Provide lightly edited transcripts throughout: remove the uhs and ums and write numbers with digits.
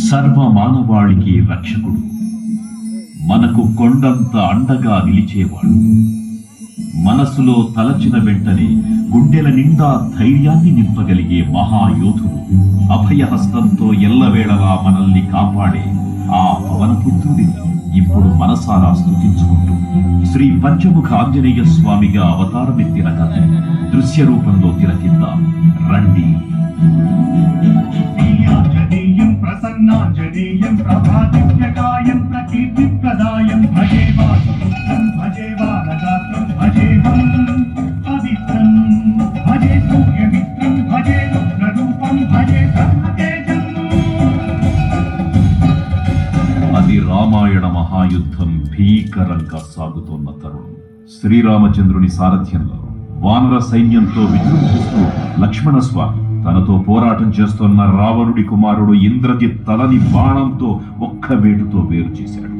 సర్వ మానవాళికి రక్షకుడు, మనకు కొండంత అండగా నిలిచేవాడు. మనసులో తలచిన వెంటనే గుండెల నిండా ధైర్యాన్ని నింపగలిగే మహాయోధుడు, అభయహస్తంతో ఎల్లవేళలా మనల్ని కాపాడే ఆ పవనపుత్రుడిని ఇప్పుడు మనసారా స్తుతించుకుంటూ శ్రీ పంచముఖ ఆంజనేయ స్వామిగా అవతారమెత్తిన కథ దృశ్య రూపంలో తిలకిద్దాం రండి. ప్రసన్నాంజనేయం ప్రభాదివ్యకాయం ప్రకీర్తిప్రదాయం భజే వాసుపుత్రం భజే బాలగాత్రం భజేహం పవిత్రం భజే సూర్యమిత్రం భజే రుద్రరూపం భజే బ్రహ్మతేజం. అది రామాయణ మహాయుద్ధం భీకరంగా సాగుతోన్న తరుణం. శ్రీరామచంద్రుని సారథ్యంలో వానర సైన్యంతో విజృంభిస్తూ లక్ష్మణస్వామి తనతో పోరాటం చేస్తున్న రావణుడి కుమారుడు ఇంద్రజిత్ తలని బాణంతో ఒక్క వేటుతో వేరు చేశాడు.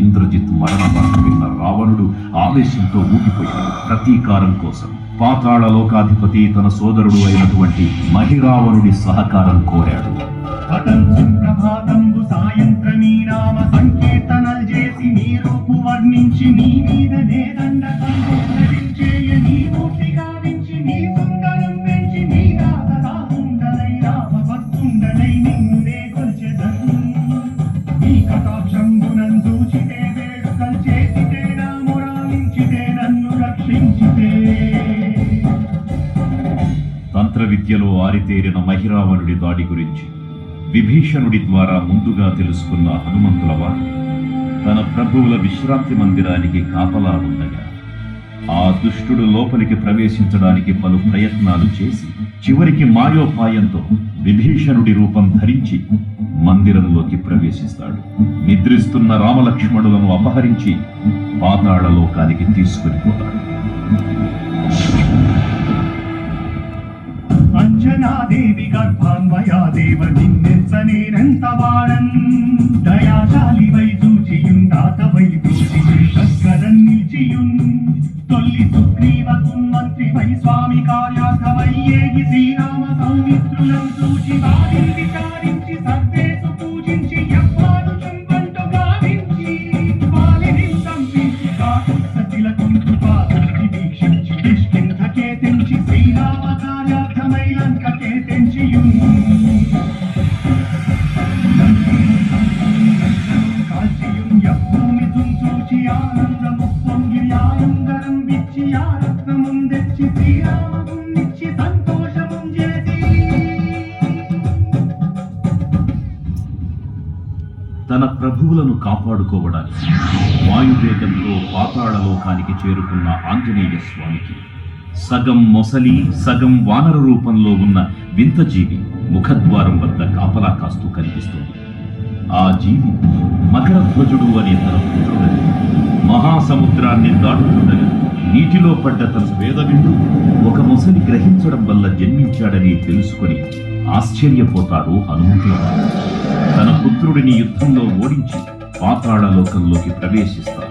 ఇంద్రజిత్ మరణ వార్త విన్న రావణుడు ఆవేశంతో ఊగిపోయాడు. ప్రతీకారం కోసం పాతాళ లోకాధిపతి తన సోదరుడు అయినటువంటి మహిరావణుడి సహకారం కోరాడు. సాయంత్రమీ నామ సంకీర్తనలు చేసి నీ రూపు వర్ణించి నీ మీద నేదండ సంచేయ నీ మూర్తి గావించి నీ సుందరం పెంచి నీ దాసదాసుండలై రామ భక్తుండలై నిన్నునే కొల్చెదను. నీ కటాక్షంబునం చూచితే వేడుకలు చేసితే నా మొరాలించితే నన్ను రక్షించితే. తంత్ర విద్యలో ఆరితేరిన మహిరావణుడి దాడి గురించి విభీషణుడి ద్వారా ముందుగా తెలుసుకున్న హనుమంతుల వారు తన ప్రభువుల విశ్రాంతి మందిరానికి కాపలా ఉండగా ఆ దుష్టుడు లోపలికి ప్రవేశించడానికి పలు ప్రయత్నాలు చేసి చివరికి మాయోపాయంతో విభీషణుడి రూపం ధరించి మందిరంలోకి ప్రవేశిస్తాడు. నిద్రిస్తున్న రామలక్ష్మణులను అపహరించి పాతాళ లోకానికి తీసుకుని పోతాడు. అంజనాదేవి గర్భాన్వయా దేవ నిన్నెంత వాడన్ దయాశాలి వై చూచియున్ దాతవై చూచి శస్కరన్ నిల్చియున్ తొల్లి సుగ్రీవకు మంత్రి వై స్వామి కార్యార్థమై ఏగి శ్రీరామ సౌమిత్రులను చూచి వారిని విచారించి సర్వేసు పూజించి ఎవ్వారు చుంబంటు గావించి వాలిని సంపించి కాకుసతిలకుంటు పాదృష్టి వీక్షించి కిష్కింధకే తెంచి శ్రీరామ కార్యార్థమై లంకకే తెంచియున్ తన ప్రభువులను కాపాడుకోవడానికి వాయువేగంతో పాతాళ లోకానికి చేరుకున్న ఆంజనేయ స్వామికి సగం మొసలి సగం వానర రూపంలో ఉన్న వింత జీవి ముఖద్వారం వద్ద కాపలా కాస్తూ కనిపిస్తుంది. ఆ జీవి మకరధ్వజుడు అనే తన పుత్రుడని మహాసముద్రాన్ని దాటుతుండగా నీటిలో పడ్డ తన వేదవిండు ఒక మొసలి గ్రహించడం వల్ల జన్మించాడని తెలుసుకొని ఆశ్చర్యపోతాడు హనుమంతుల వారు. తన పుత్రుడిని యుద్ధంలో ఓడించి పాతాళ లోకంలోకి ప్రవేశిస్తాడు.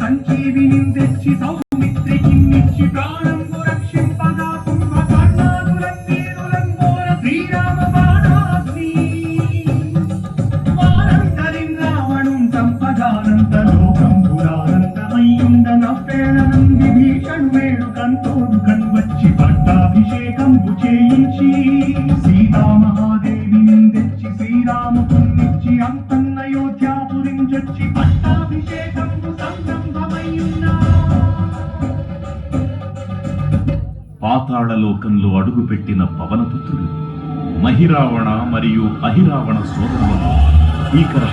సంజీవిని తెచ్చి సౌమిత్రికి నిచ్చి ప్రాణంబు రక్షింపగా కుంభకర్ణాదులంబోర శ్రీరామ బాణాగ్ని వారంతరిం రావణుం సంపదానంత లోకం పురానంతమయ్యుండ నవ్వేళనం విభీషణు వేడుకంతోడు కన్వచ్చి పట్టాభిషేకంబు చేయించి సీతామహాదేవిని తెచ్చి శ్రీరామునిచ్చి అంతన్నయోధ్యాపురిం చొచ్చి పట్టాభిషేకంబు సంరంభమయ్యున్నా. పాతాళ లోకంలో అడుగుపెట్టిన పవనపుత్రుడు మహిరావణ మరియు అహిరావణ సోదరులను భీకర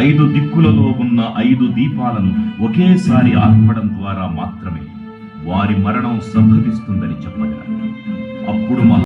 5 దిక్కులలో ఉన్న 5 దీపాలను ఒకేసారి ఆర్పడం ద్వారా మాత్రమే వారి మరణం సంభవిస్తుందని చెప్పగా అప్పుడు